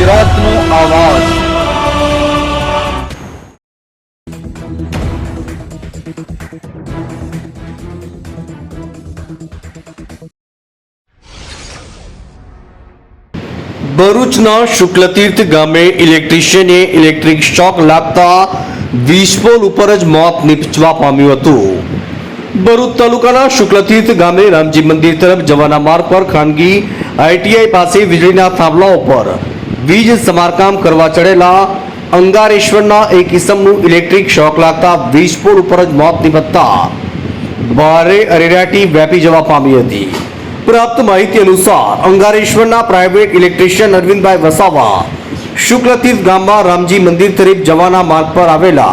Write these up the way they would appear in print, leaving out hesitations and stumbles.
ગુજરાતનો આવાજ। ભરૂચના શુક્લતીર્થ ગામે ઇલેક્ટ્રિશિયને ઇલેક્ટ્રિક શોક લાગતા વીજપોલ ઉપર જ મોત નીપજવા પામ્યું હતું। ભરૂચ તાલુકાના શુક્લતીર્થ ગામે રામજી મંદિર તરફ જવાના માર્ગ પર ખાનગી ITI પાસે વીજળીના થાંભલાઓ પર વીજ સમારકામ કરવા ચડેલા અંગારેશ્વરના એક ઇસમનું ઇલેક્ટ્રિક શોક લાગતા વીજપોલ ઉપર જ મોત નીપજતા ભારે અરેરાટી વ્યાપી જવા પામી હતી। प्राप्त माहिती अनुसार अंगारेश्वरना प्राइवेट इलेक्ट्रिशियन अरविंदभाई वसावा शुक्लतीर्थ गाम में रामजी मंदिर तरफ जवाना मार्ग पर आवेला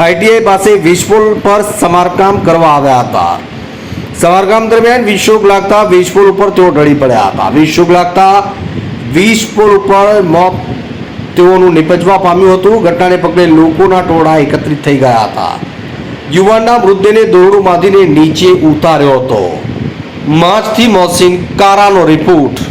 ITI पास वीजपोल पर समारकाम करवा आव्या हता। समारकाम दरमियान वीज शॉक लागता वीजपोल पर तेओ ढળી પડ્યા હતા। વીજ શોક लागता વીજપોલ ઉપર મોત તેઓનું નિપજવા પામ્યું હતું। ઘટનાને પગલે લોકોના ટોળા એકત્રિત થઈ ગયા હતા। યુવાનના મૃતદેહને દોરડું બાંધીને નીચે ઉતાર્યો હતો। माछथी मोहसिन कारानो रिपोर्ट।